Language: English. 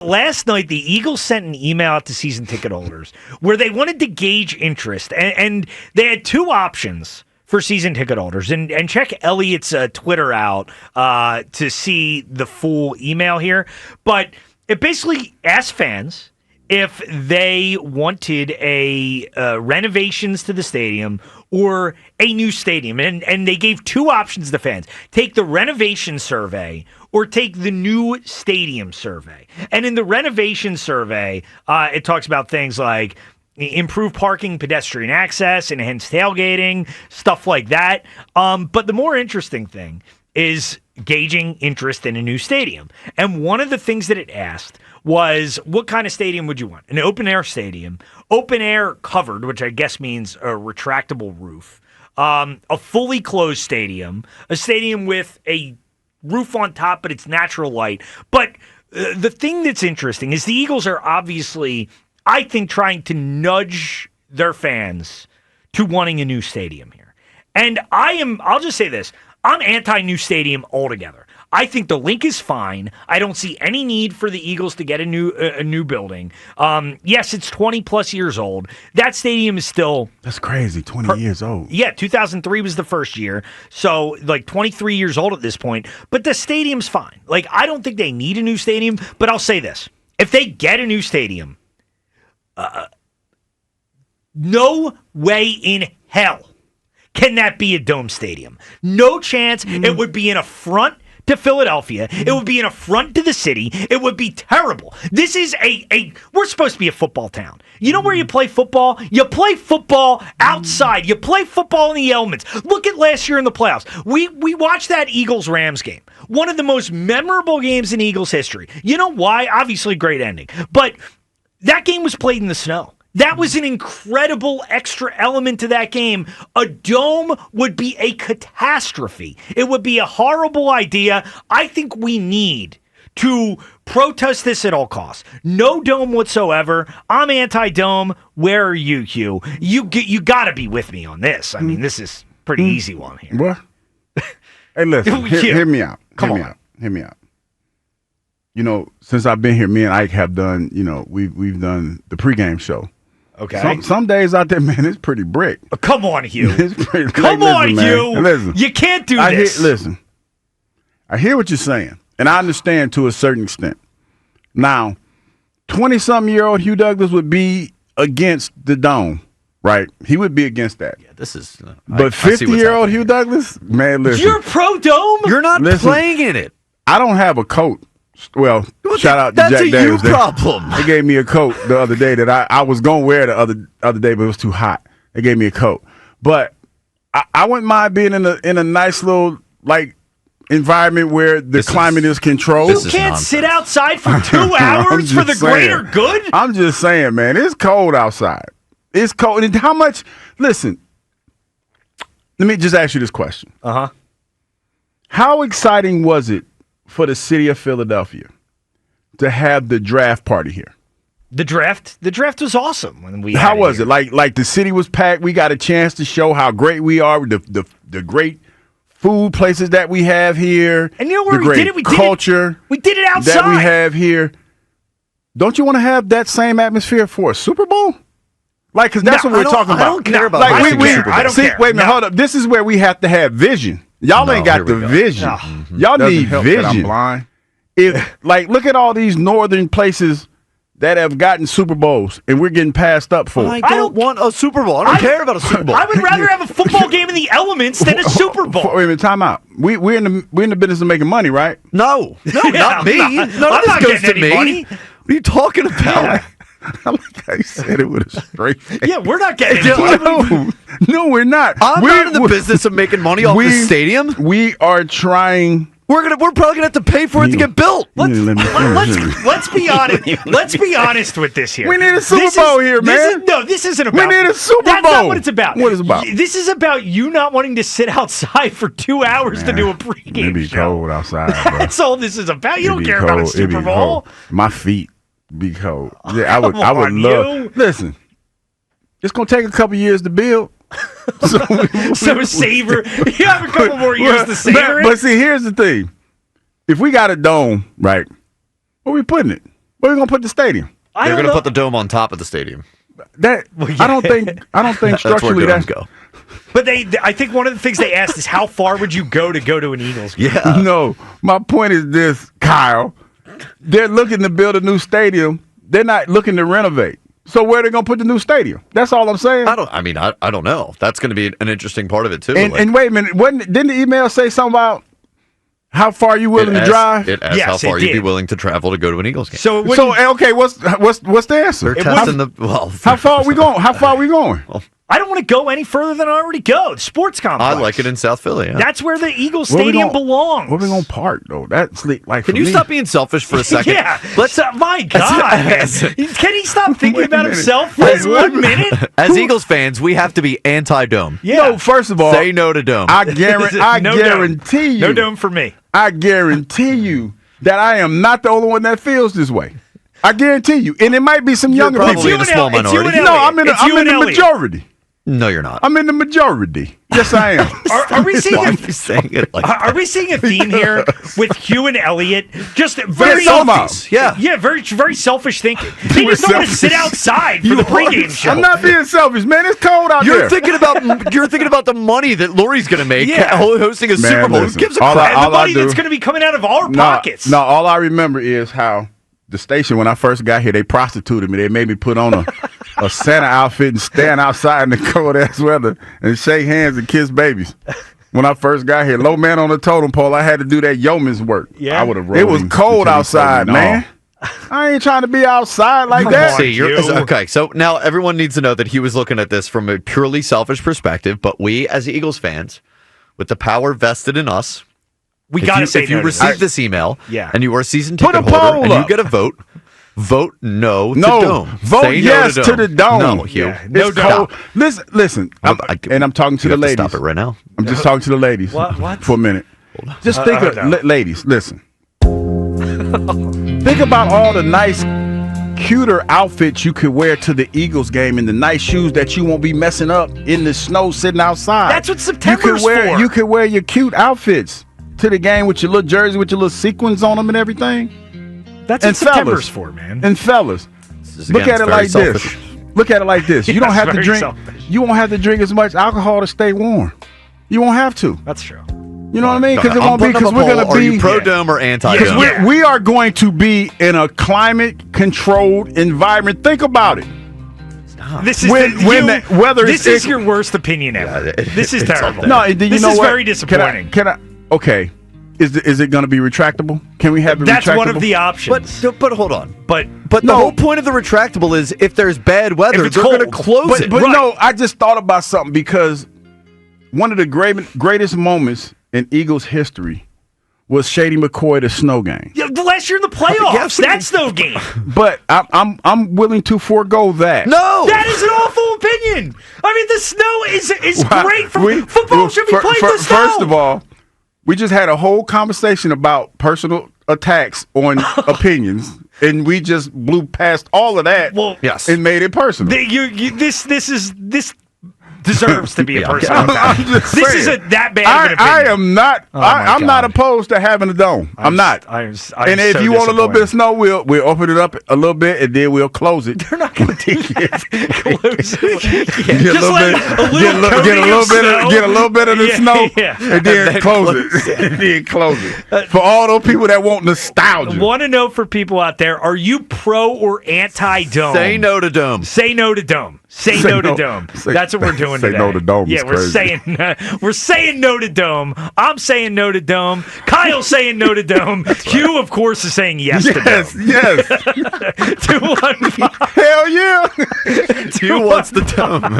Last night, the Eagles sent an email out to season ticket holders where they wanted to gauge interest, and they had two options for season ticket holders. And check Elliot's Twitter out to see the full email here. But it basically asked fans if they wanted a renovations to the stadium or a new stadium. And they gave two options to fans. Take the renovation survey or take the new stadium survey. And in the renovation survey, it talks about things like improved parking, pedestrian access, enhanced tailgating, stuff like that. But the more interesting thing is gauging interest in a new stadium. And one of the things that it asked was, what kind of stadium would you want? An open-air stadium, open-air covered, which I guess means a retractable roof, a fully closed stadium, a stadium with a roof on top, but it's natural light. But the thing that's interesting is the Eagles are obviously, I think, trying to nudge their fans to wanting a new stadium here. And I'll just say this, I'm anti-new stadium altogether. I think the link is fine. I don't see any need for the Eagles to get a new building. Yes, it's 20-plus years old. That stadium is still... That's crazy, 20 years old. Yeah, 2003 was the first year. So, 23 years old at this point. But the stadium's fine. I don't think they need a new stadium, but I'll say this. If they get a new stadium, no way in hell can that be a dome stadium. No chance. It would be an affront to Philadelphia. It would be an affront to the city. It would be terrible. This is we're supposed to be a football town. You know where you play football? You play football outside. You play football in the elements. Look at last year in the playoffs. We watched that Eagles-Rams game. One of the most memorable games in Eagles history. You know why? Obviously, great ending. But that game was played in the snow. That was an incredible extra element to that game. A dome would be a catastrophe. It would be a horrible idea. I think we need to protest this at all costs. No dome whatsoever. I'm anti-dome. Where are you, Hugh? You got to be with me on this. I mean, this is a pretty easy one here. What? Hey, listen. Hear me out. Hear me out. You know, since I've been here, me and Ike have done, we've done the pregame show. Okay. Some days out there, man, it's pretty brick. Come on, Hugh. It's pretty Come on, Hugh. Listen, you can't do this. Listen, I hear what you're saying, and I understand to a certain extent. Now, 20-something-year-old Hugh Douglas would be against the dome, right? He would be against that. Yeah, this is... But 50-year-old Hugh Douglas, man, listen. You're pro-dome? You're not playing in it. I don't have a coat. Well, shout out to Jack Davis. That's a you problem. They gave me a coat the other day that I was going to wear the other day, but it was too hot. They gave me a coat. But I wouldn't mind being in a nice little, environment where the climate is controlled. You can't sit outside for 2 hours for the greater good? I'm just saying, man, it's cold outside. It's cold. And how much, listen, let me just ask you this question. Uh-huh. How exciting was it for the city of Philadelphia to have the draft party here? The draft was awesome when we. How was it? Like the city was packed. We got a chance to show how great we are. The great food places that we have here. And you know where we did it? We did it outside. That we have here. Don't you want to have that same atmosphere for a Super Bowl? Because that's what we're talking about. I don't care about Super Bowl. I don't care. Wait a minute, hold up. This is where we have to have vision. Y'all ain't got the vision. Y'all need vision. I'm blind. Look at all these northern places that have gotten Super Bowls, and we're getting passed up for it. I don't want a Super Bowl. I don't care about a Super Bowl. I would rather have a football game in the elements than a Super Bowl. Wait a minute, time out. We're in the business of making money, right? No, not me. None of this goes to me. Money. What are you talking about? I like how you said it with a straight face. Yeah, we're not getting money. No, we're not. I'm not in the business of making money off this stadium. We are trying. We're probably gonna have to pay for it to get built. Let's be honest. Let's be honest with this here. We need a Super Bowl here, man. This isn't about. We need a Super Bowl. That's not what it's about. What is it about? This is about you not wanting to sit outside for 2 hours to do a pregame show. It'd be cold outside, bro. That's all this is about. You don't care about a Super Bowl. My feet be cold. Yeah, I would love. Listen, it's gonna take a couple years to build. So savor. You have a couple more years to savor it. But see, here's the thing: if we got a dome, right, where we putting it? Where are we going to put the stadium? They're going to put the dome on top of the stadium. I don't think structurally that's go. But I think one of the things they asked is how far would you go to an Eagles game? Yeah. No, my point is this, Kyle. They're looking to build a new stadium. They're not looking to renovate. So where are they going to put the new stadium? That's all I'm saying. I don't know. That's going to be an interesting part of it too. And wait a minute, didn't the email say something about how far you willing to drive? It asked how far you'd be willing to travel to go to an Eagles game. So okay, what's the answer? How far are we going? How far are we going? Well, I don't want to go any further than I already go. The sports complex. I like it in South Philly. Yeah. That's where the Eagles Stadium belongs. Where we going to park, though? That's like. Can you stop being selfish for a second? Yeah. My God. Can he stop thinking about himself for 1 minute? As Eagles fans, we have to be anti-dome. Yeah. No, first of all, say no to dome. I guarantee you. No dome for me. I guarantee you that I am not the only one that feels this way. I guarantee you. And it might be some younger people. Probably in a small minority. No, I'm in the majority. No, you're not. I'm in the majority. Yes, I am. Are we seeing are we seeing a theme here with Hugh and Elliott? Just very selfish. Yeah, very very selfish thinking. They just don't want to sit outside for the pregame show. I'm not being selfish, man. It's cold out there. You're thinking about the money that Lori's going to make hosting a Super Bowl. Who gives a crap? And the money that's going to be coming out of our pockets. No, all I remember is how the station, when I first got here, they prostituted me. They made me put on a Santa outfit and stand outside in the cold ass weather and shake hands and kiss babies. When I first got here, low man on the totem pole, I had to do that yeoman's work. Yeah, I would have. It was cold outside, man. I ain't trying to be outside like that. See, okay, so now everyone needs to know that he was looking at this from a purely selfish perspective, but we, as Eagles fans, with the power vested in us, we got to say if you receive this email and you are a season ticket Put a holder poll and up. you get a vote no to dome. Vote say yes no to the dome. No, Hugh. Yeah, no dome. Listen. I'm talking to the ladies. Stop it right now. I'm just talking to the ladies. What? For a minute. Just think of ladies. Listen. Think about all the nice, cuter outfits you could wear to the Eagles game and the nice shoes that you won't be messing up in the snow sitting outside. That's what September's for. You could wear your cute outfits to the game with your little jersey with your little sequins on them and everything. That's what September's for, man. And fellas, look at it like this. Look at it like this. You don't have to drink. You won't have to drink as much alcohol to stay warm. You won't have to. That's true. You know what I mean? Because it won't be. Because we're going to be. Are you pro dome or anti dome? Because we are going to be in a climate-controlled environment. Think about it. This is this is your worst opinion ever. This is terrible. No, this is very disappointing. Can I? Okay. Is it going to be retractable? Can we have it That's retractable? one of the options. But hold on. But the whole point of the retractable is if there's bad weather, they're going to close it. But no, I just thought about something because one of the greatest moments in Eagles history was Shady McCoy, the snow game. Yeah, the last year in the playoffs, that snow game. But I'm willing to forego that. No, that is an awful opinion. I mean, the snow is great for football. Should be played in the snow. First of all, we just had a whole conversation about personal attacks on opinions, and we just blew past all of that. Well, yes, and made it personal. This deserves to be a personal attack. This is that bad of an opinion. I am not. I'm not opposed to having a dome. I'm not. I'm and if so you want a little bit of snow, we'll open it up a little bit and then we'll close it. They're not going to take it. Close it. Get a little bit of the snow and then close it. And then close it. For all those people that want nostalgia. Want to know for people out there: are you pro or anti-dome? Say no to dome. Say no to dome. Say no to dome. That's what we're doing today. Say no to dome. Yeah, we're saying no to dome. I'm saying no to dome. Kyle's saying no to dome. Hugh, of course, is saying yes to dome. Yes. 215. Hell yeah. Hugh wants the dome.